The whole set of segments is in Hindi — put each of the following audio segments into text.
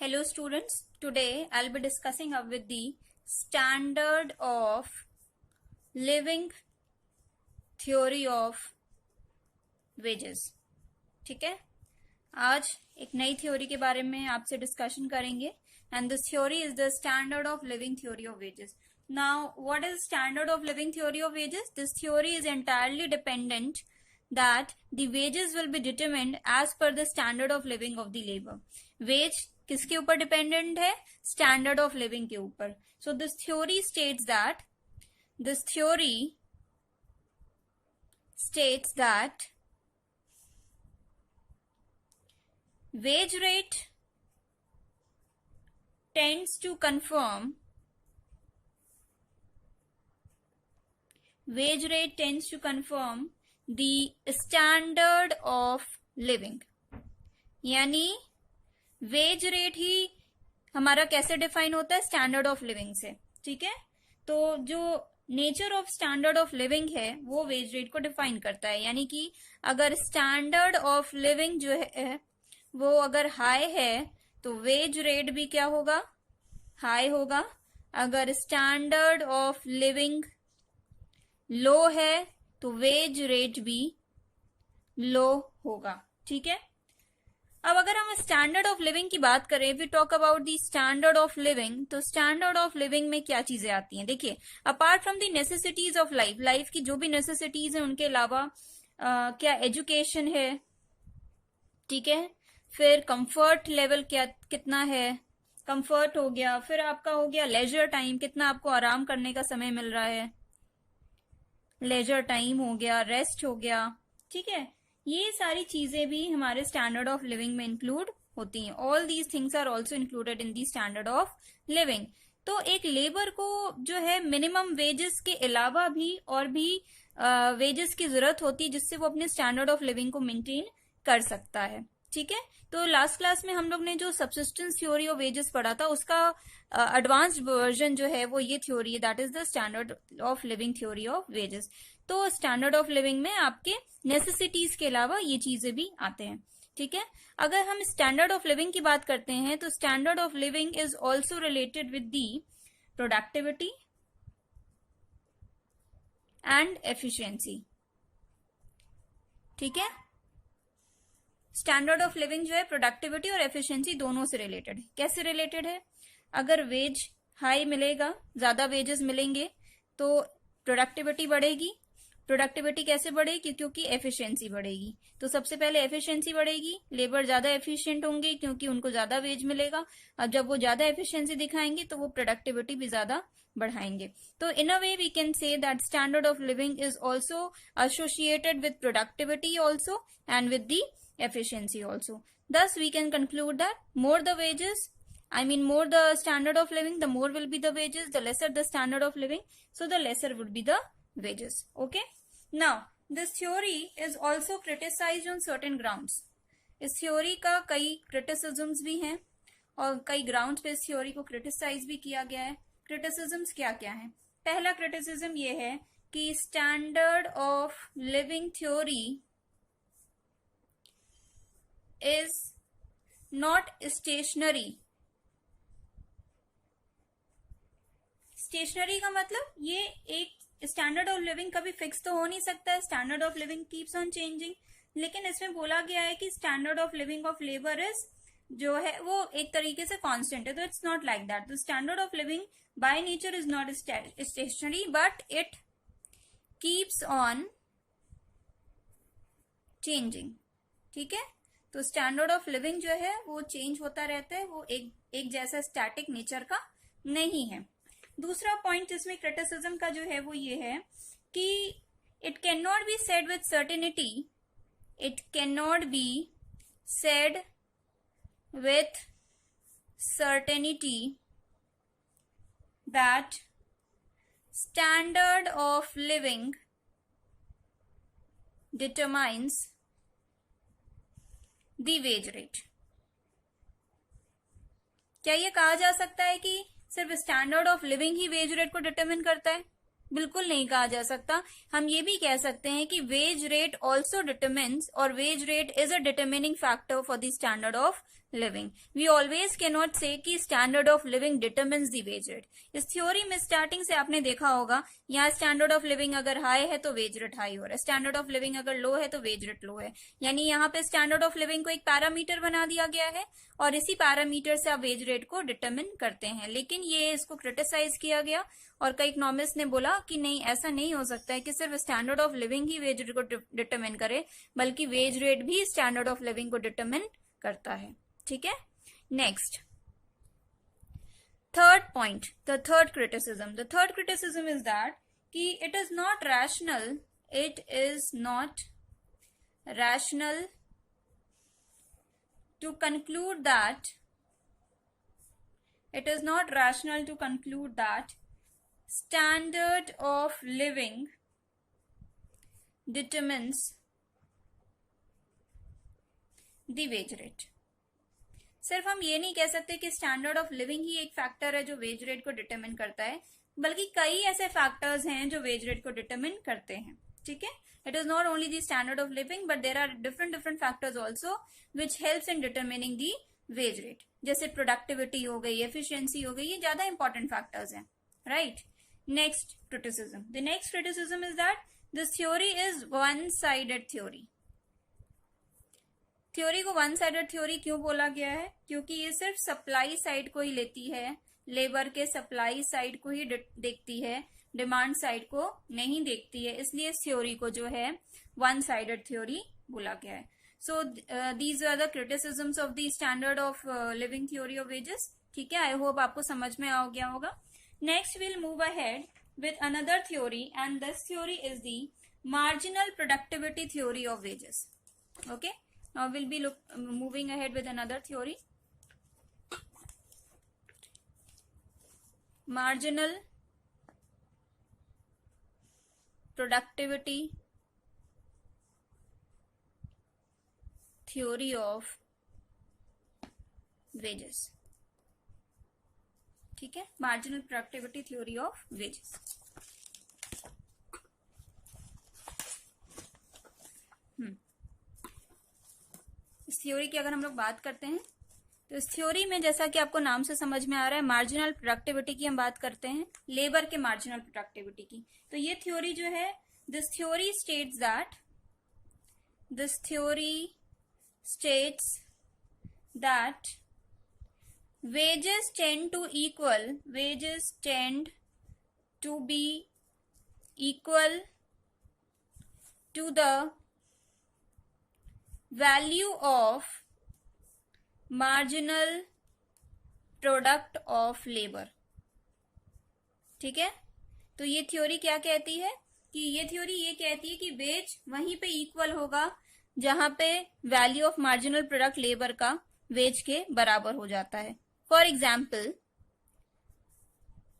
Hello students, today I'll be discussing with the standard of living theory of wages. ठीक है, आज एक नई थ्योरी के बारे में आपसे डिस्कशन करेंगे and this theory is the standard of living theory of wages. Now, what is standard of living theory of wages? This theory is entirely dependent that the wages will be determined as per the standard of living of the labor. Wage किसके ऊपर डिपेंडेंट है? स्टैंडर्ड ऑफ लिविंग के ऊपर. So this theory states that wage rate tends to conform the standard of living. यानी वेज रेट ही हमारा कैसे डिफाइन होता है? स्टैंडर्ड ऑफ लिविंग से. ठीक है, तो जो nature of standard of living है वो वेज रेट को डिफाइन करता है. यानी कि अगर स्टैंडर्ड ऑफ लिविंग जो है वो अगर हाई है तो वेज रेट भी क्या होगा? हाई होगा. अगर स्टैंडर्ड ऑफ लिविंग लो है तो वेज रेट भी लो होगा. ठीक है, अब अगर हम स्टैंडर्ड ऑफ लिविंग की बात करें, we talk about the standard of living, तो स्टैंडर्ड ऑफ लिविंग में क्या चीजें आती हैं? देखिए, apart from the necessities of life की जो भी नेसेसिटीज है उनके अलावा क्या एजुकेशन है, ठीक है, फिर कंफर्ट लेवल क्या कितना है, कंफर्ट हो गया, फिर आपका हो गया लेजर टाइम, कितना आपको आराम करने का समय मिल रहा है, लेजर टाइम हो गया, रेस्ट हो गया. ठीक है, ये सारी चीजें भी हमारे स्टैंडर्ड ऑफ लिविंग में इंक्लूड होती हैं. All these things are also included in the standard of living. तो एक लेबर को जो है मिनिमम वेजेस के अलावा भी और भी वेजेस की जरूरत होती है जिससे वो अपने स्टैंडर्ड ऑफ लिविंग को मेंटेन कर सकता है. ठीक है, तो लास्ट क्लास में हम लोग ने जो सबसिस्टेंस थ्योरी ऑफ वेजेस पढ़ा था उसका एडवांस्ड वर्जन जो है वो ये थ्योरी है, that is the standard of living theory of wages. तो स्टैंडर्ड ऑफ लिविंग में आपके नेसेसिटीज के अलावा ये चीजें भी आते हैं. ठीक है, अगर हम स्टैंडर्ड ऑफ लिविंग की बात करते हैं तो standard of living is also related with the productivity and efficiency. ठीक है, स्टैंडर्ड ऑफ लिविंग जो है प्रोडक्टिविटी और एफिशिएंसी दोनों से रिलेटेड है. कैसे रिलेटेड है? अगर वेज हाई मिलेगा, ज्यादा वेजेस मिलेंगे तो प्रोडक्टिविटी बढ़ेगी. प्रोडक्टिविटी कैसे बढ़ेगी? क्योंकि एफिशिएंसी बढ़ेगी. तो सबसे पहले एफिशिएंसी बढ़ेगी, लेबर ज्यादा एफिशिएंट होंगे क्योंकि उनको ज्यादा वेज मिलेगा. अब जब वो ज्यादा एफिशिएंसी दिखाएंगे तो वो प्रोडक्टिविटी भी ज्यादा बढ़ाएंगे. तो in a way we can say that standard of living is also associated with productivity also and with the efficiency also. Thus, we can conclude that more the wages, more the standard of living, the more will be the wages, the lesser the standard of living, so the lesser would be the wages. Okay. Now, this theory is also criticized on certain grounds. इस theory का कई criticisms भी हैं और कई grounds पे इस theory को criticize भी किया गया है. Criticisms क्या क्या हैं? पहला criticism ये है कि standard of living theory is not stationary. Stationary का मतलब ये एक स्टैंडर्ड ऑफ लिविंग कभी फिक्स तो हो नहीं सकता है. Standard of living keeps on changing. लेकिन इसमें बोला गया है कि standard of living of labour is जो है वो एक तरीके से कांस्टेंट है. तो it's not like that. The standard of living by nature is not stationary but it keeps on changing. ठीक है, तो स्टैंडर्ड ऑफ लिविंग जो है वो चेंज होता रहता है, वो एक जैसा स्टैटिक नेचर का नहीं है. दूसरा पॉइंट इसमें क्रिटिसिज्म का जो है वो ये है कि it can not be said with certainty, it can not be said with certainty that standard of living determines the wage rate. क्या ये कहा जा सकता है कि सिर्फ स्टैंडर्ड ऑफ लिविंग ही वेज रेट को डिटरमिन करता है? बिल्कुल नहीं कहा जा सकता। हम ये भी कह सकते हैं कि वेज रेट ऑल्सो डिटरमिन्स, और wage rate is a determining factor for the standard of living. We always can not say कि standard of living determines the wage rate. इस थ्योरी में स्टार्टिंग से आपने देखा होगा, यहाँ स्टैंडर्ड ऑफ लिविंग अगर हाई है तो वेज रेट हाई हो रहा है, स्टैंडर्ड ऑफ लिविंग अगर लो है तो वेज रेट लो है। यानी यहाँ पे स्टैंडर्ड ऑफ लिविंग को एक पैरामीटर बना दिया गया है और इसी पैरामीटर से आप वेज रेट को डिटरमिन करते हैं। लेकिन ये इसको क्रिटिसाइज किया गया और कई इकोनॉमिस्ट ने बोला कि नहीं, ऐसा नहीं हो सकता है कि सिर्फ स्टैंडर्ड ऑफ लिविंग ही वेज रेट को डिटरमिन करे, बल्कि वेज रेट भी स्टैंडर्ड ऑफ लिविंग को डिटरमिन करता है। ठीक है, next third point, the third criticism is that कि it is not rational to conclude that standard of living determines the wage rate। सिर्फ हम ये नहीं कह सकते कि स्टैंडर्ड ऑफ लिविंग ही एक फैक्टर है जो वेज रेट को डिटरमिन करता है, बल्कि कई ऐसे फैक्टर्स हैं जो वेज रेट को डिटरमिन करते हैं। ठीक है, it is not only the standard of living but there are different factors also which helps in determining the wage rate। जैसे प्रोडक्टिविटी हो गई, एफिशिएंसी हो गई, ये ज्यादा इंपॉर्टेंट फैक्टर्स हैं, right. Next criticism, the next criticism is that this theory is one sided theory. Theory को वन साइडेड थ्योरी क्यों बोला गया है? क्योंकि ये सिर्फ सप्लाई साइड को ही लेती है, लेबर के सप्लाई साइड को ही देखती है, डिमांड साइड को नहीं देखती है, इसलिए इस थ्योरी को जो है वन साइडेड थ्योरी बोला गया है। So these are the criticisms of the standard of living theory of wages. ठीक है, आई होप आपको समझ में आ गया होगा। Next will move ahead with another theory and this theory is the marginal productivity theory of wages. Okay, now will be moving ahead with another theory, marginal productivity theory of wages। ठीक है, marginal productivity theory of wages। इस थ्योरी की अगर हम लोग बात करते हैं तो इस थ्योरी में, जैसा कि आपको नाम से समझ में आ रहा है, मार्जिनल प्रोडक्टिविटी की हम बात करते हैं, लेबर के मार्जिनल प्रोडक्टिविटी की। तो ये थ्योरी जो है, this theory states that wages tend to be equal to the value of marginal product of labour. ठीक है, तो ये थ्योरी क्या कहती है कि ये थ्योरी ये कहती है कि वेज वहीं पे इक्वल होगा जहां पे value of marginal product labour का वेज के बराबर हो जाता है। फॉर एग्जाम्पल,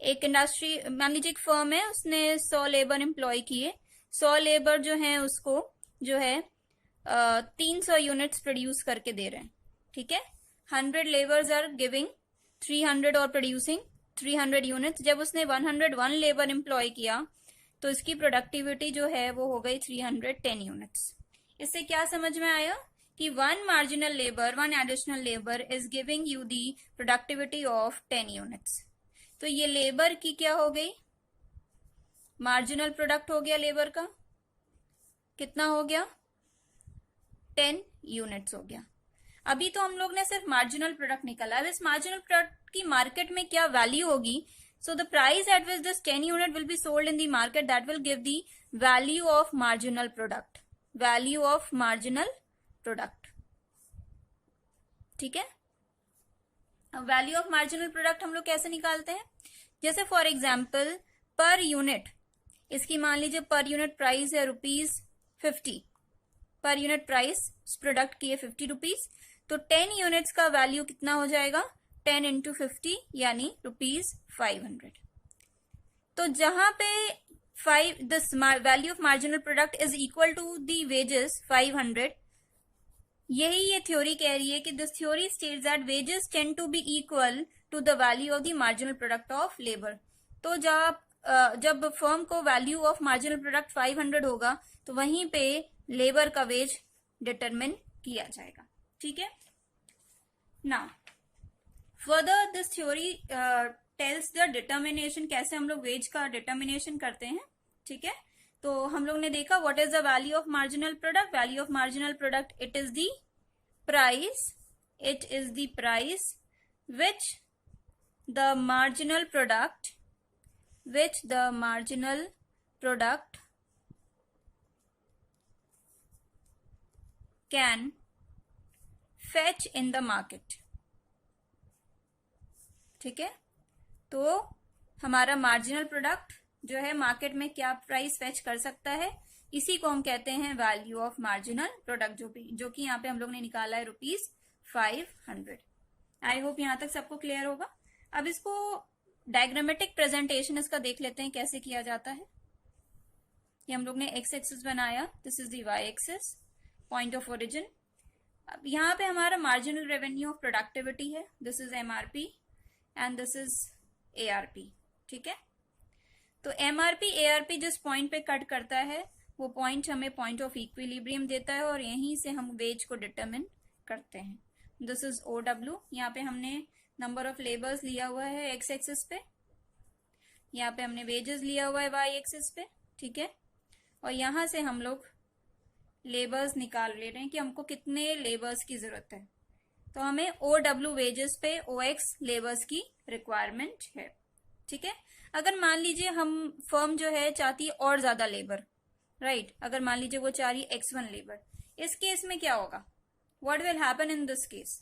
एक इंडस्ट्री, मान लीजिए एक फर्म है, उसने 100 लेबर एम्प्लॉय किए, 100 लेबर जो है उसको जो है 300 यूनिट्स प्रोड्यूस करके दे रहे हैं। ठीक है, 100 लेबर्स आर गिविंग 300 और प्रोड्यूसिंग 300 यूनिट्स। जब उसने 101 लेबर एम्प्लॉय किया तो इसकी प्रोडक्टिविटी जो है वो हो गई 310 यूनिट्स। इससे क्या समझ में आया कि one marginal labour, one additional labour is giving you the productivity of 10 units. तो ये लेबर की क्या हो गई, मार्जिनल प्रोडक्ट हो गया लेबर का, कितना हो गया, 10 यूनिट्स हो गया। अभी तो हम लोग ने सिर्फ मार्जिनल प्रोडक्ट निकाला, अब इस मार्जिनल प्रोडक्ट की मार्केट में क्या वैल्यू होगी। So the price at which this 10 unit will be sold in the market, that will give the value of marginal product, value of marginal product. ठीक है, अब वैल्यू ऑफ मार्जिनल प्रोडक्ट हम लोग कैसे निकालते हैं, जैसे फॉर एग्जाम्पल पर यूनिट, इसकी मान लीजिए पर यूनिट प्राइस है ₹50, पर यूनिट प्राइस प्रोडक्ट की है 50 रुपीज, तो 10 यूनिट्स का वैल्यू कितना हो जाएगा, 10 इंटू 50 यानी ₹500। तो जहां पे this value of marginal product is equal to the wages 500, यही ये थ्योरी कह रही है कि this theory states that wages tend to be equal to the value of the marginal product of labour. तो जब जब फर्म को वैल्यू ऑफ मार्जिनल प्रोडक्ट 500 होगा तो वहीं पे लेबर का वेज डिटरमिन किया जाएगा. ठीक है. Now further this theory tells the determination, कैसे हम लोग वेज का डिटर्मिनेशन करते हैं. ठीक है. तो हम लोग ने देखा what is the value of marginal product. Value of marginal product, it is the price, it is the price which the marginal product can fetch in the market. ठीक है. तो हमारा मार्जिनल प्रोडक्ट जो है मार्केट में क्या प्राइस फेच कर सकता है, इसी को हम कहते हैं वैल्यू ऑफ मार्जिनल प्रोडक्ट, जो कि यहाँ पे हम लोग ने निकाला है ₹500. आई होप यहां तक सबको क्लियर होगा. अब इसको डायग्रामेटिक प्रेजेंटेशन इसका देख लेते हैं कैसे किया जाता है. ये हम लोग ने एक्स एक्सिस बनाया, this is the Y axis, point of origin. अब यहाँ पे हमारा मार्जिनल रेवेन्यू ऑफ प्रोडक्टिविटी है, this is MRP and this is ARP. ठीक है. तो एमआरपी एआरपी जिस पॉइंट पे कट करता है वो पॉइंट हमें पॉइंट ऑफ इक्विलिब्रियम देता है और यहीं से हम वेज को डिटरमिन करते हैं. This is OW. यहाँ पे हमने नंबर ऑफ लेबर्स लिया हुआ है एक्स एक्सिस पे, यहाँ पे हमने वेजेस लिया हुआ है वाई एक्सिस पे. ठीक है. और यहां से हम लोग लेबर्स निकाल ले रहे हैं कि हमको कितने लेबर्स की जरूरत है. तो हमें OW वेजेस पे OX लेबर्स की रिक्वायरमेंट है. ठीक है. अगर मान लीजिए हम फर्म जो है चाहती है और ज्यादा लेबर, राइट, अगर मान लीजिए वो चाह रही है X1 लेबर, इस केस में क्या होगा, what will happen in this case.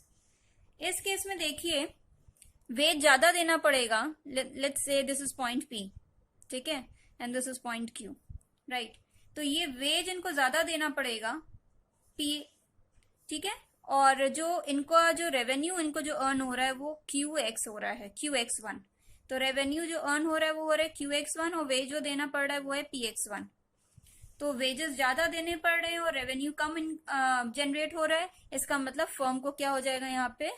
इस केस में देखिए वेज ज्यादा देना पड़ेगा. Let's say this is point P. ठीक है. And this is point Q. Right. तो ये वेज इनको ज्यादा देना पड़ेगा P. ठीक है. और जो इनका जो रेवेन्यू इनको जो अर्न हो रहा है वो QX हो रहा है, QX1. तो रेवेन्यू जो अर्न हो रहा है वो हो रहा है QX1 और वेज जो देना पड़ रहा है वो है PX1. तो वेजेस ज्यादा देने पड़ रहे हैं और रेवेन्यू कम जनरेट हो रहा है. इसका मतलब फर्म को क्या हो जाएगा, यहाँ पे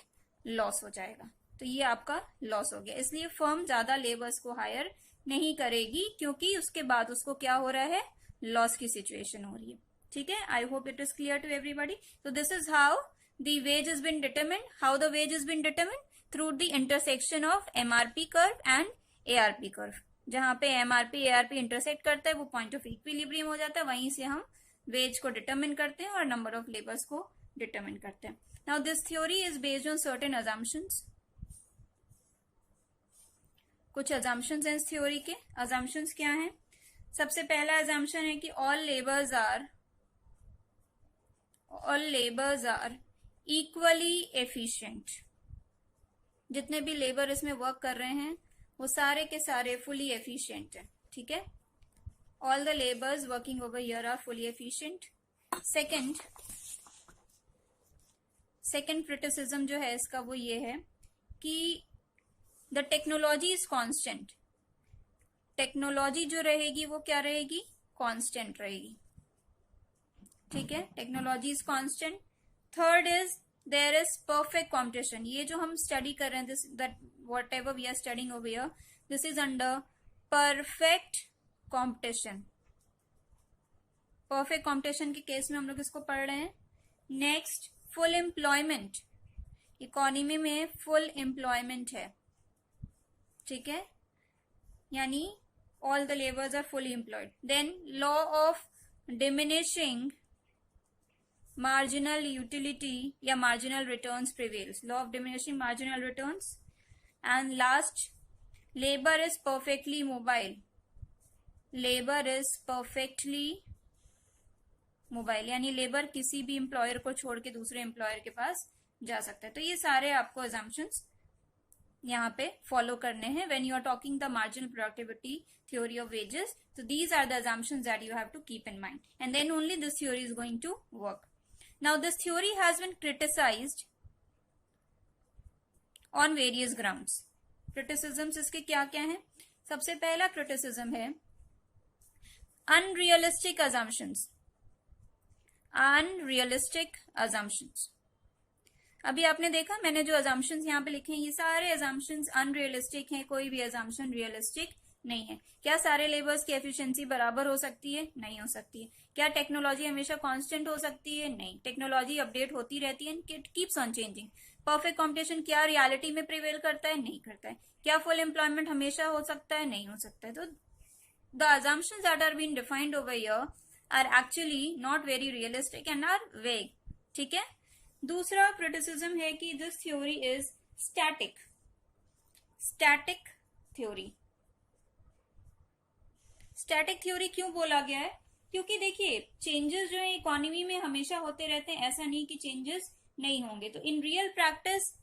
लॉस हो जाएगा. तो ये आपका लॉस हो गया. इसलिए फर्म ज्यादा लेबर्स को हायर नहीं करेगी क्योंकि उसके बाद उसको क्या हो रहा है, लॉस की सिचुएशन हो रही है. ठीक है. I hope it is clear to everybody. तो this is how the wage is being determined. How the wage is being determined through the intersection of MRP curve and ARP curve. जहां पे एमआरपी एआरपी इंटरसेक्ट करता है वो पॉइंट ऑफ इक्विलिब्रियम हो जाता है, वहीं से हम वेज को डिटरमिन करते हैं और नंबर ऑफ लेबर्स को डिटरमिन करते हैं. Now this theory is based on certain assumptions. कुछ अजम्पशंस हैं इस थ्योरी के. अजम्पशंस क्या हैं. सबसे पहला अजम्पशन है कि all labours are equally efficient. जितने भी लेबर इसमें वर्क कर रहे हैं वो सारे के सारे फुली एफिशिएंट है. ठीक है. All the labours working over here are fully efficient. Second criticism जो है इसका वो ये है कि the technology is constant. Technology जो रहेगी वो क्या रहेगी, कांस्टेंट रहेगी. ठीक है. Technology is constant. Third is there is perfect competition. ये जो हम स्टडी कर रहे हैं, this that whatever we are studying over here, this is under perfect competition. Perfect competition के केस में हम लोग इसको पढ़ रहे हैं. Next, full employment. इकोनॉमी में फुल एम्प्लॉयमेंट है. ठीक है. यानी all the labours are fully employed. Then law of diminishing marginal utility या marginal returns prevails. Law of diminishing marginal returns. And last, labor is perfectly mobile. Labor is perfectly mobile. यानी लेबर किसी भी एम्प्लॉयर को छोड़ के दूसरे एम्प्लॉयर के पास जा सकता है. तो ये सारे आपको assumptions यहाँ पे फॉलो करने हैं when you are talking the marginal productivity theory of wages. So these are the assumptions that you have to keep in mind, and then only this theory is going to work. Now this theory has been criticized on various grounds. Criticisms इसके क्या क्या हैं. सबसे पहला criticism है unrealistic assumptions. Unrealistic assumptions. अभी आपने देखा मैंने जो assumptions यहाँ पे लिखे हैं ये सारे assumptions unrealistic हैं. कोई भी assumption realistic नहीं है। क्या सारे लेबर्स की एफिशिएंसी बराबर हो सकती है? नहीं हो सकती है। क्या टेक्नोलॉजी हमेशा कांस्टेंट हो सकती है? नहीं, टेक्नोलॉजी अपडेट होती रहती है, it keeps on changing. Perfect competition क्या रियलिटी में प्रिवेल करता है? नहीं करता है। क्या फुल एम्प्लॉयमेंट हमेशा हो सकता है? नहीं हो सकता है। तो the assumptions that are being defined over here are actually not very realistic and are vague. ठीक है। दूसरा क्रिटिसिज्म है कि this theory is static. Static theory. Static theory क्यों बोला गया है? क्योंकि देखिए चेंजेस जो है इकोनॉमी में हमेशा होते रहते हैं, ऐसा नहीं कि चेंजेस नहीं होंगे। तो इन रियल प्रैक्टिस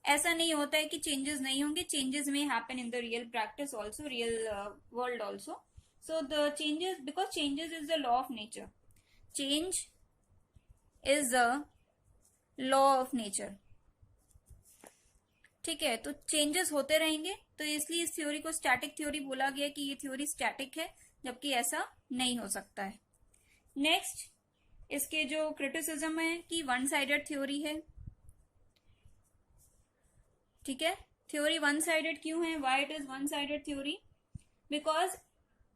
ऐसा नहीं होता है कि चेंजेस नहीं होंगे, चेंजेस में happen in the real practice also, real world also. So the changes, because changes is the law of nature, change is the law of nature. ठीक है, तो चेंजेस होते रहेंगे, तो इसलिए इस थ्योरी को स्टैटिक थ्योरी बोला गया कि ये थ्योरी स्टैटिक है, जबकि ऐसा नहीं हो सकता है। नेक्स्ट इसके जो क्रिटिसिज्म है कि वन साइडेड थ्योरी है। ठीक है, थ्योरी वन साइडेड क्यों है? Why it is one sided theory? Because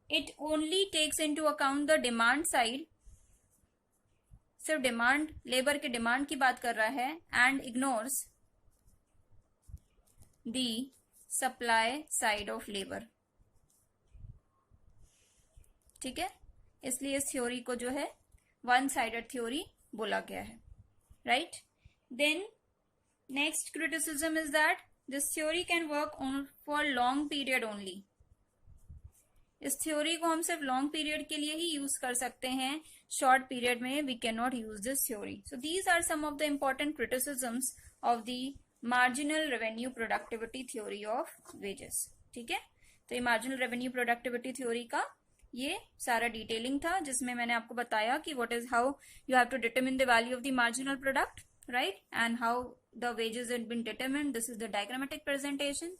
it only takes into account the demand side, सिर्फ डिमांड, लेबर के डिमांड की बात कर रहा है, and ignores the supply side of labour. ठीक है, इसलिए इस थ्योरी को जो है वन साइडेड थ्योरी बोला गया है। Right, then next criticism is that this theory can work on for long period only. इस थ्योरी को हम सिर्फ लॉन्ग पीरियड के लिए ही यूज कर सकते हैं, शॉर्ट पीरियड में we can not use this theory. So these are some of the important criticisms of the marginal revenue productivity theory of wages. ठीक है, तो ये मार्जिनल रेवेन्यू प्रोडक्टिविटी थ्योरी का ये सारा डिटेलिंग था, जिसमें मैंने आपको बताया कि what is how you have to determine the value of the marginal product, right, and how the wages had been determined. This is the diagrammatic presentation.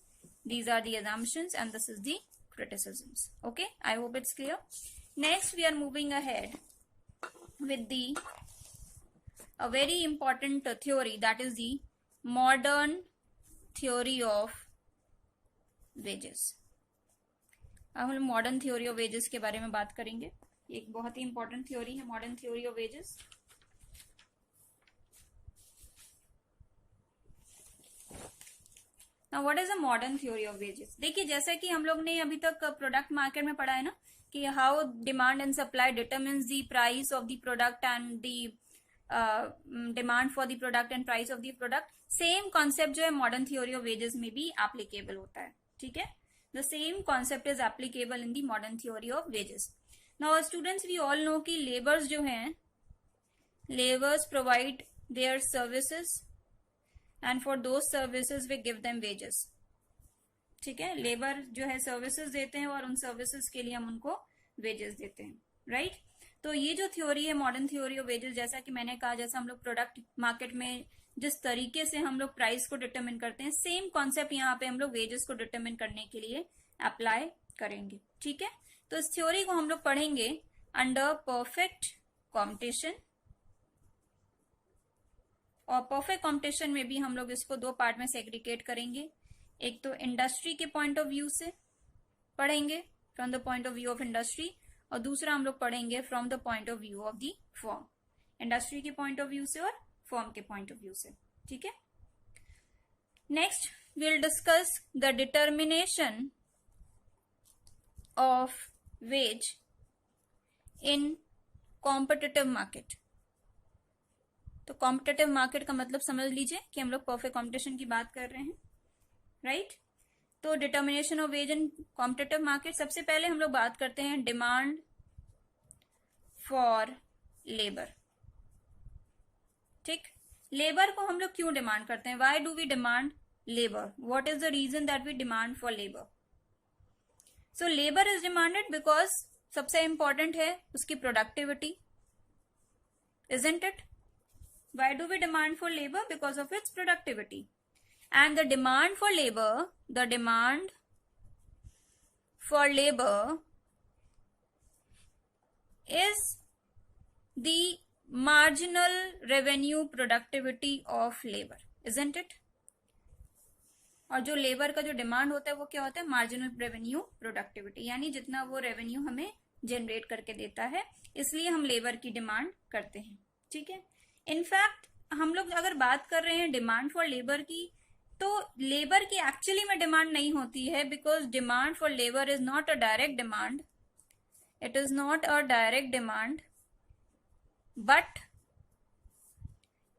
These are the assumptions and this is the criticisms. Okay, I hope it's clear. Next we are moving ahead with the a very important theory, that is the modern theory of wages. अब हम मॉडर्न थ्योरी ऑफ वेजेस के बारे में बात करेंगे। एक बहुत ही इंपॉर्टेंट थ्योरी है modern theory of wages. Now what is a modern theory of wages? देखिए जैसा कि हम लोग ने अभी तक प्रोडक्ट मार्केट में पढ़ा है ना कि how demand and supply determines the price of the product and the demand for the product and price of the product, same concept जो है मॉडर्न थ्योरी ऑफ वेजेस में भी एप्लीकेबल होता है। ठीक है, the same concept is applicable in the modern theory of wages. Now students we all know कि लेबर्स जो हैं, labours provide their services and for those services we give them wages। ठीक है, लेबर जो है सर्विसेज देते हैं और उन सर्विसेज के लिए हम उनको वेजेस देते हैं। राइट, तो ये जो थ्योरी है मॉडर्न थ्योरी ऑफ वेजेस, जैसा कि मैंने कहा, जैसा हम लोग प्रोडक्ट मार्केट में जिस तरीके से हम लोग प्राइस को डिटरमिन करते हैं, सेम कॉन्सेप्ट यहाँ पे हम लोग वेजेस को डिटरमिन करने के लिए अप्लाई करेंगे। ठीक है, तो इस थ्योरी को हम लोग पढ़ेंगे अंडर परफेक्ट कॉम्पिटिशन, और परफेक्ट कॉम्पिटिशन में भी हम लोग इसको दो पार्ट में सेग्रीगेट करेंगे। एक तो इंडस्ट्री के पॉइंट ऑफ व्यू से पढ़ेंगे, from the point of view of industry, और दूसरा हम लोग पढ़ेंगे from the point of view of the firm, industry के पॉइंट ऑफ व्यू से और फर्म के पॉइंट ऑफ व्यू से। ठीक है, next we'll discuss the determination of wage in competitive market। तो कॉम्पिटेटिव मार्केट का मतलब समझ लीजिए कि हम लोग परफेक्ट कॉम्पिटिशन की बात कर रहे हैं, राइट। तो determination of wage in competitive market, सबसे पहले हम लोग बात करते हैं डिमांड फॉर लेबर। ठीक, लेबर को हम लोग क्यों डिमांड करते हैं? Why do we demand labour? What is the reason that we demand for labour? So labour is demanded because सबसे इंपॉर्टेंट है उसकी productivity, isn't it? Why do we demand for labor? Because of its productivity. And the demand for labor is the marginal revenue productivity of labor, isn't it? और जो लेबर का जो डिमांड होता है वो क्या होता है, मार्जिनल रेवेन्यू प्रोडक्टिविटी, यानी जितना वो रेवेन्यू हमें जनरेट करके देता है, इसलिए हम लेबर की डिमांड करते हैं। ठीक है, इनफैक्ट हम लोग अगर बात कर रहे हैं डिमांड फॉर लेबर की, तो लेबर की एक्चुअली में डिमांड नहीं होती है, because demand for labour is not a direct demand, it is not a direct demand, but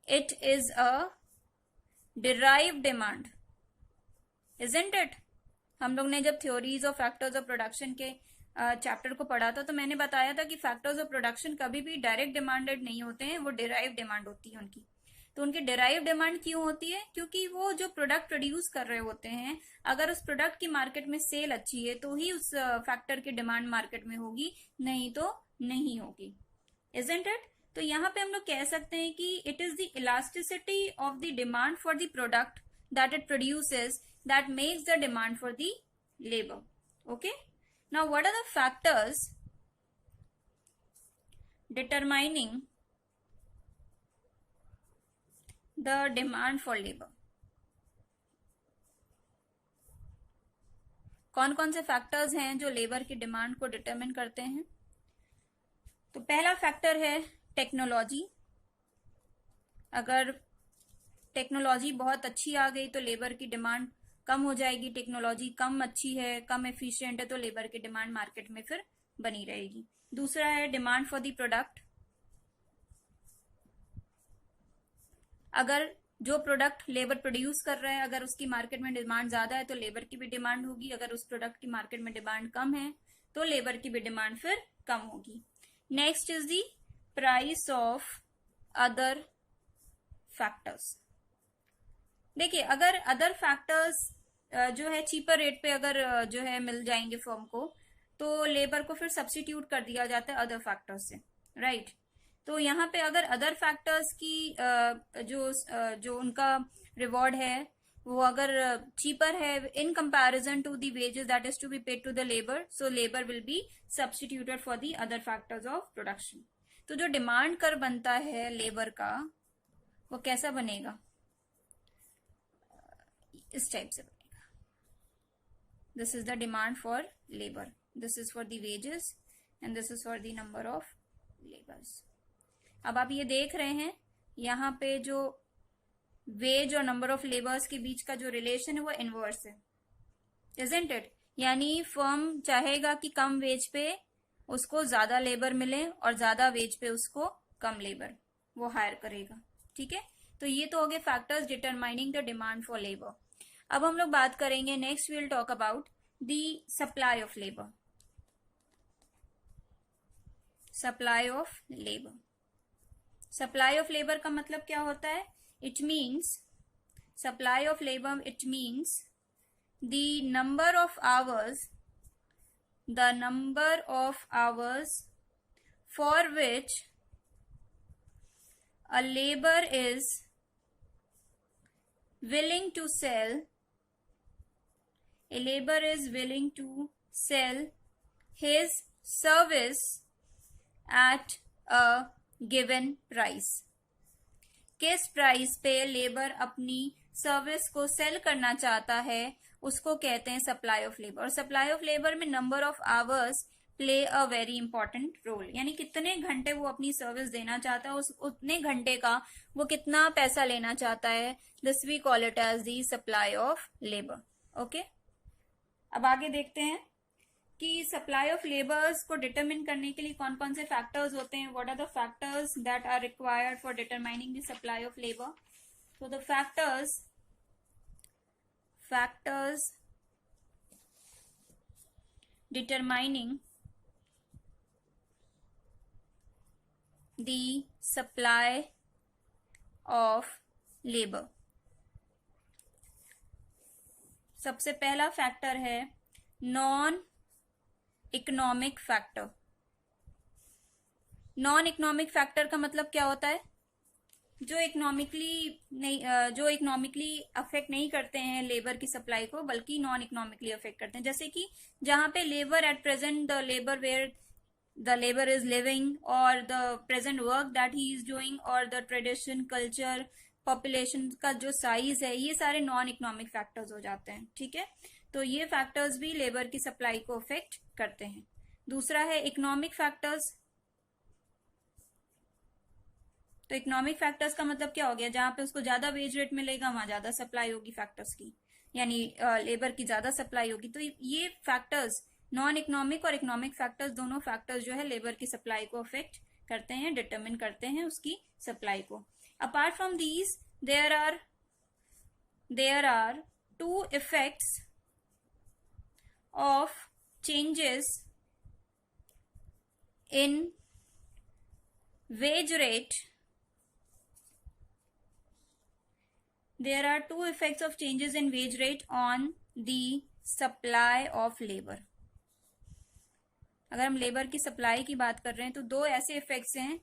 it is a derived demand, isn't it. हम लोग ने जब theories of factors of production के चैप्टर को पढ़ा था, तो मैंने बताया था कि फैक्टर्स ऑफ प्रोडक्शन कभी भी डायरेक्ट डिमांडेड नहीं होते हैं, वो डिराइव डिमांड होती है उनकी। तो उनकी डिराइव डिमांड क्यों होती है, क्योंकि वो जो प्रोडक्ट प्रोड्यूस कर रहे होते हैं, अगर उस प्रोडक्ट की मार्केट में सेल अच्छी है तो ही उस फैक्टर की डिमांड मार्केट में होगी, नहीं तो नहीं होगी, इजंट इट। तो यहाँ पे हम लोग कह सकते हैं कि it is the elasticity of the demand for the product that it produces that makes the demand for the labor. Okay, now what are the factors determining the demand for labor? कौन कौन से फैक्टर्स हैं जो लेबर की डिमांड को डिटरमिन करते हैं? तो पहला फैक्टर है टेक्नोलॉजी। अगर टेक्नोलॉजी बहुत अच्छी आ गई तो लेबर की डिमांड कम हो जाएगी, टेक्नोलॉजी कम अच्छी है, कम एफिशिएंट है, तो लेबर की डिमांड मार्केट में फिर बनी रहेगी। दूसरा है डिमांड फॉर द प्रोडक्ट। अगर जो प्रोडक्ट लेबर प्रोड्यूस कर रहा है, अगर उसकी मार्केट में डिमांड ज्यादा है तो लेबर की भी डिमांड होगी, अगर उस प्रोडक्ट की मार्केट में डिमांड कम है तो लेबर की भी डिमांड फिर कम होगी। Next is the price of other factors. देखिए, अगर अदर फैक्टर्स जो है चीपर रेट पे अगर जो है मिल जाएंगे फर्म को, तो लेबर को फिर सब्स्टिट्यूट कर दिया जाता है अदर फैक्टर्स से, राइट। तो यहाँ पे अगर अदर फैक्टर्स की जो उनका रिवॉर्ड है वो अगर चीपर है in comparison to the wages that is to be paid to the labour, so labour will be substituted for the other factors of production. तो जो डिमांड कर बनता है लेबर का, वो कैसा बनेगा, इस टाइप से बनेगा। This is the demand for labour, this is for the wages and this is for the number of labours. अब आप ये देख रहे हैं यहाँ पे जो वेज और नंबर ऑफ लेबर्स के बीच का जो रिलेशन है वो इनवर्स है, इजंट इट। यानी फर्म चाहेगा कि कम वेज पे उसको ज्यादा लेबर मिले और ज्यादा वेज पे उसको कम लेबर वो हायर करेगा। ठीक है, तो ये तो हो गए factors determining the demand for labour. अब हम लोग बात करेंगे, next we will talk about the supply of labour. Supply of labour, supply of labour का मतलब क्या होता है? It means supply of labour, it means the number of hours for which a labor is willing to sell his service at a given price। किस प्राइस पे लेबर अपनी सर्विस को सेल करना चाहता है उसको कहते हैं सप्लाई ऑफ लेबर। और सप्लाई ऑफ लेबर में number of hours play a very important role, यानी कितने घंटे वो अपनी सर्विस देना चाहता है, उस उतने घंटे का वो कितना पैसा लेना चाहता है, this we call it as the supply of labour. Okay, अब आगे देखते हैं कि सप्लाई ऑफ लेबर्स को डिटरमिन करने के लिए कौन कौन से फैक्टर्स होते हैं, what are the factors that are required for determining the supply of labour. So the factors determining the supply of labor. सबसे पहला फैक्टर है non economic factor. Non economic factor का मतलब क्या होता है? जो इकोनॉमिकली अफेक्ट नहीं करते हैं लेबर की सप्लाई को, बल्कि नॉन इकोनॉमिकली अफेक्ट करते हैं। जैसे कि जहां पे labour at present the labour where the labour is living, और the present work that he is doing, और द ट्रेडिशन, कल्चर, पॉपुलेशन का जो साइज है, ये सारे नॉन इकोनॉमिक फैक्टर्स हो जाते हैं। ठीक है, तो ये फैक्टर्स भी लेबर की सप्लाई को अफेक्ट करते हैं। दूसरा है इकोनॉमिक फैक्टर्स। तो इकोनॉमिक फैक्टर्स का मतलब क्या हो गया, जहां पे उसको ज्यादा वेज रेट मिलेगा वहां ज्यादा सप्लाई होगी फैक्टर्स की, यानी लेबर की ज्यादा सप्लाई होगी। तो ये फैक्टर्स, नॉन इकोनॉमिक और इकोनॉमिक फैक्टर्स, दोनों फैक्टर्स जो है लेबर की सप्लाई को अफेक्ट करते हैं, डिटरमिन करते हैं उसकी सप्लाई को। Apart from these there are two effects of changes in wage rate. There are two effects of changes in wage rate on the supply of labor. अगर हम लेबर की सप्लाई की बात कर रहे हैं तो दो ऐसे इफेक्ट्स हैं,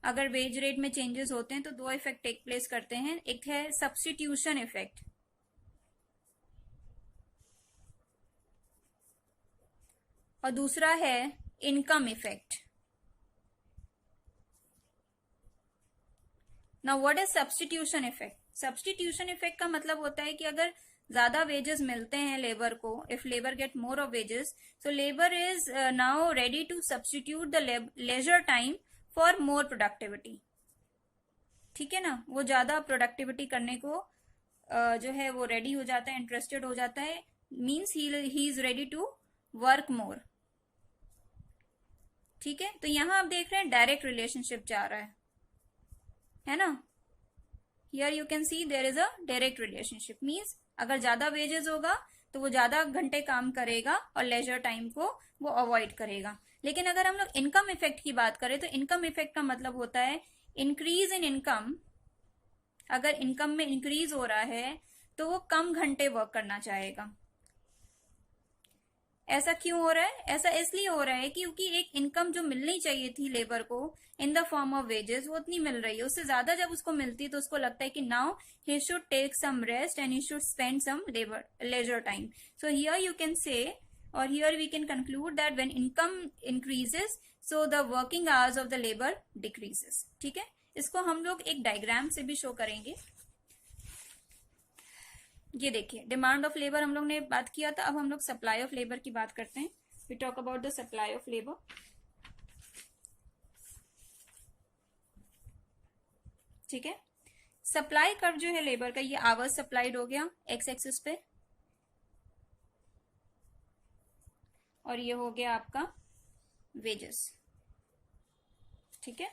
अगर वेज रेट में चेंजेस होते हैं तो दो इफेक्ट टेक प्लेस करते हैं। एक है सब्स्टिट्यूशन इफेक्ट और दूसरा है income effect. Now what is substitution effect? Substitution effect का मतलब होता है कि अगर ज्यादा वेजेस मिलते हैं लेबर को, if labour get more of wages, so labour is now ready to substitute the leisure time for more productivity. ठीक है ना, वो ज्यादा प्रोडक्टिविटी करने को जो है वो रेडी हो जाता है, इंटरेस्टेड हो जाता है, means he is ready to work more. ठीक है, तो यहां आप देख रहे हैं डायरेक्ट रिलेशनशिप जा रहा है ना। Here you can see there is a direct relationship, means अगर ज्यादा वेजेस होगा तो वो ज्यादा घंटे काम करेगा और लेजर टाइम को वो अवॉइड करेगा। लेकिन अगर हम लोग इनकम इफेक्ट की बात करें तो इनकम इफेक्ट का मतलब होता है इंक्रीज इन इनकम। अगर इनकम में इंक्रीज हो रहा है तो वो कम घंटे वर्क करना चाहेगा। ऐसा क्यों हो रहा है? ऐसा इसलिए हो रहा है क्योंकि एक इनकम जो मिलनी चाहिए थी लेबर को in the form of wages वो उतनी मिल रही है, उससे ज्यादा जब उसको मिलती है तो उसको लगता है कि now he should take some rest and he should spend some leisure time. So here you can say, और here we can conclude that when income increases so the working hours of the labour decreases. ठीक है, इसको हम लोग एक डायग्राम से भी शो करेंगे। ये देखिए, डिमांड ऑफ लेबर हम लोग ने बात किया था, अब हम लोग सप्लाई ऑफ लेबर की बात करते हैं। We talk about the supply of labour. ठीक है, सप्लाई कर्व जो है लेबर का, ये आवर्स सप्लाइड हो गया एक्स एक्सिस पे, और ये हो गया आपका वेजेस। ठीक है,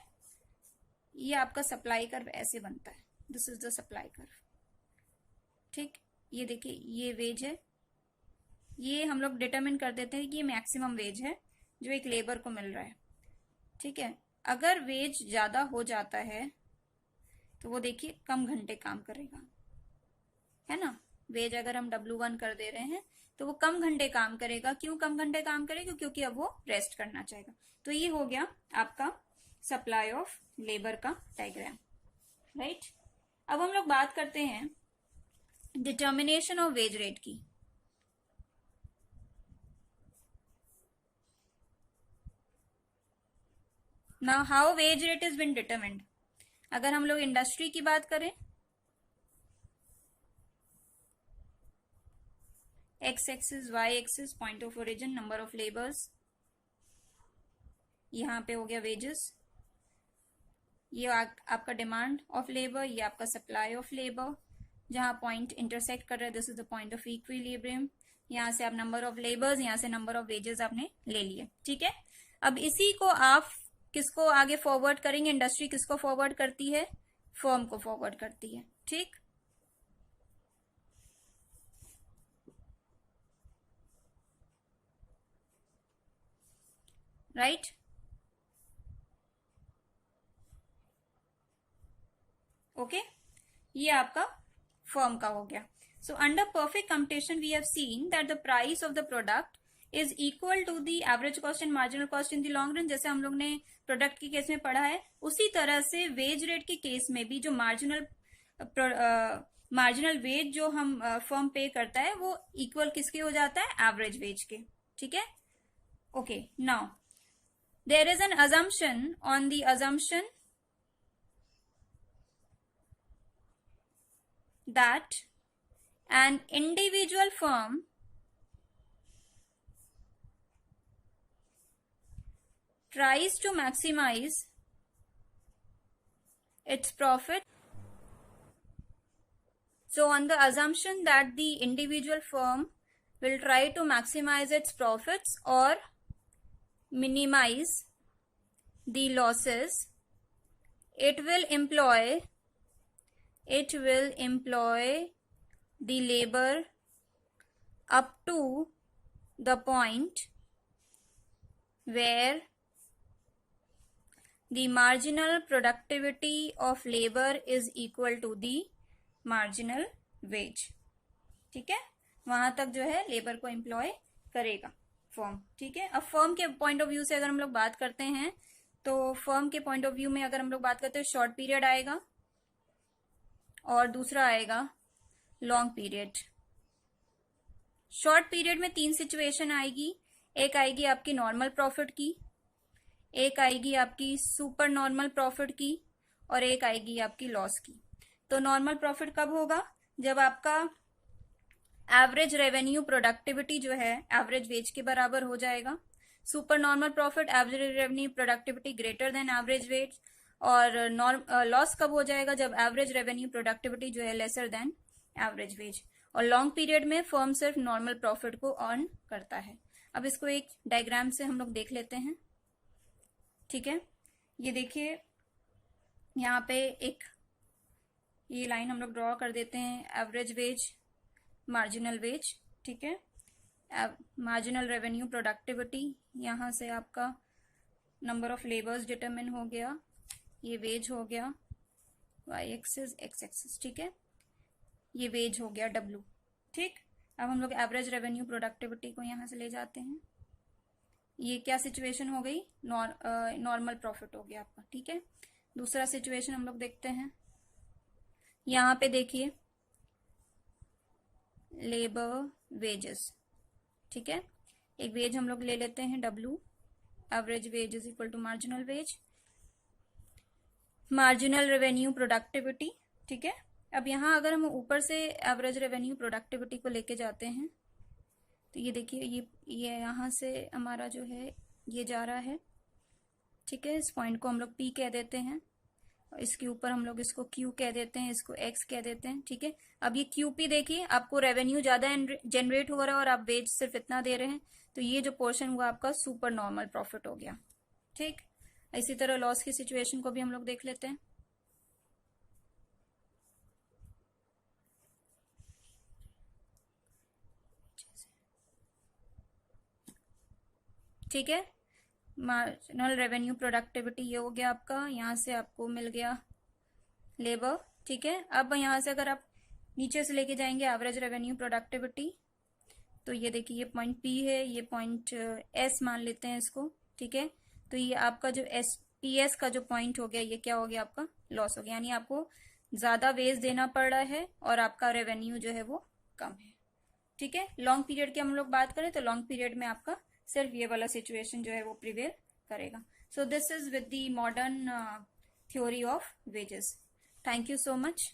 ये आपका सप्लाई कर्व ऐसे बनता है, this is the supply curve. ठीक, ये देखिए, ये वेज है, ये हम लोग डिटरमिन कर देते हैं कि ये मैक्सिमम वेज है जो एक लेबर को मिल रहा है। ठीक है, अगर वेज ज्यादा हो जाता है तो वो देखिए कम घंटे काम करेगा, है ना। वेज अगर हम W1 कर दे रहे हैं तो वो कम घंटे काम करेगा। क्यों कम घंटे काम करेगा? क्योंकि अब वो रेस्ट करना चाहेगा। तो ये हो गया आपका सप्लाई ऑफ लेबर का डायग्राम, राइट। अब हम लोग बात करते हैं डिटर्मिनेशन ऑफ वेज रेट की। Now how wage rate is been determined. अगर हम लोग इंडस्ट्री की बात करें, x axis, y axis, point of origin, number of labours, यहां पे हो गया वेजेस, ये आपका डिमांड ऑफ लेबर, ये आपका सप्लाई ऑफ लेबर, जहां पॉइंट इंटरसेक्ट कर रहा है this is the point of equilibrium. यहां से आप नंबर ऑफ लेबर्स, यहां से नंबर ऑफ वेजेस आपने ले लिए। ठीक है, अब इसी को आप किसको आगे फॉरवर्ड करेंगे? इंडस्ट्री किसको फॉरवर्ड करती है? फर्म को फॉरवर्ड करती है। ठीक, राइट। ओके, ये आपका फर्म का हो गया। So under perfect competition we have seen that the price of the product is equal to the average cost and marginal cost in the long run. जैसे हम लोग ने प्रोडक्ट के केस में पढ़ा है, उसी तरह से वेज रेट के केस में भी जो मार्जिनल वेज जो हम फर्म पे करता है वो इक्वल किसके हो जाता है? एवरेज वेज के। ठीक है, okay. Now there is an assumption, on the assumption that an individual firm tries to maximize its profit. So on the assumption that the individual firm will try to maximize its profits or minimize the losses, it will employ the labor up to the point where the marginal productivity of labor is equal to the marginal wage. ठीक है, वहां तक जो है लेबर को एम्प्लॉय करेगा फर्म. ठीक है, अब फर्म के पॉइंट ऑफ व्यू से अगर हम लोग बात करते हैं तो फर्म के पॉइंट ऑफ व्यू में अगर हम लोग बात करते हैं शॉर्ट पीरियड आएगा और दूसरा आएगा लॉन्ग पीरियड. शॉर्ट पीरियड में 3 सिचुएशन आएगी. एक आएगी आपकी नॉर्मल प्रॉफिट की, एक आएगी आपकी सुपर नॉर्मल प्रॉफिट की और एक आएगी आपकी लॉस की. तो नॉर्मल प्रॉफिट कब होगा? जब आपका एवरेज रेवेन्यू प्रोडक्टिविटी जो है एवरेज वेज के बराबर हो जाएगा. Super normal profit average revenue productivity greater than average wage. और लॉस कब हो जाएगा? जब एवरेज रेवेन्यू प्रोडक्टिविटी जो है लेसर देन एवरेज वेज. और लॉन्ग पीरियड में फर्म सिर्फ नॉर्मल प्रॉफिट को अर्न करता है. अब इसको एक डायग्राम से हम लोग देख लेते हैं. ठीक है, ये देखिए यहाँ पे एक ये लाइन हम लोग ड्रॉ कर देते हैं. Average wage, marginal wage. ठीक है, मार्जिनल रेवेन्यू प्रोडक्टिविटी, यहाँ से आपका नंबर ऑफ लेबर्स डिटरमिन हो गया, ये वेज हो गया वाई एक्सिस एक्स एक्सिस. ठीक है, ये वेज हो गया डब्ल्यू. ठीक, अब हम लोग एवरेज रेवेन्यू प्रोडक्टिविटी को यहाँ से ले जाते हैं. ये क्या सिचुएशन हो गई? नॉर्मल प्रॉफिट हो गया आपका. ठीक है, दूसरा सिचुएशन हम लोग देखते हैं. यहाँ पे देखिए लेबर वेजेस. ठीक है, एक वेज हम लोग ले लेते हैं W. Average wage is equal to marginal wage, marginal revenue productivity. ठीक है, अब यहाँ अगर हम ऊपर से एवरेज रेवेन्यू प्रोडक्टिविटी को लेके जाते हैं तो ये देखिए ये यहाँ से हमारा जो है ये जा रहा है. ठीक है, इस पॉइंट को हम लोग P कह देते हैं और इसके ऊपर हम लोग इसको Q कह देते हैं, इसको X कह देते हैं. ठीक है, अब ये QP देखिए, आपको रेवेन्यू ज्यादा जनरेट हो रहा है और आप वेज सिर्फ इतना दे रहे हैं, तो ये जो पोर्शन हुआ आपका सुपर नॉर्मल प्रॉफिट हो गया. ठीक, इसी तरह लॉस की सिचुएशन को भी हम लोग देख लेते हैं. ठीक है, मार्जिनल रेवेन्यू प्रोडक्टिविटी ये हो गया आपका. यहाँ से आपको मिल गया लेबर. ठीक है, अब यहाँ से अगर आप नीचे से लेके जाएंगे एवरेज रेवेन्यू प्रोडक्टिविटी, तो ये देखिए ये पॉइंट P है, ये पॉइंट S मान लेते हैं इसको. ठीक है, तो ये आपका जो PS का जो पॉइंट हो गया ये क्या हो गया? आपका लॉस हो गया. यानी आपको ज्यादा वेज देना पड़ रहा है और आपका रेवेन्यू जो है वो कम है. ठीक है, लॉन्ग पीरियड की हम लोग बात करें तो लॉन्ग पीरियड में आपका सिर्फ ये वाला सिचुएशन जो है वो प्रिवेल करेगा. So this is with the modern theory of wages. Thank you so much.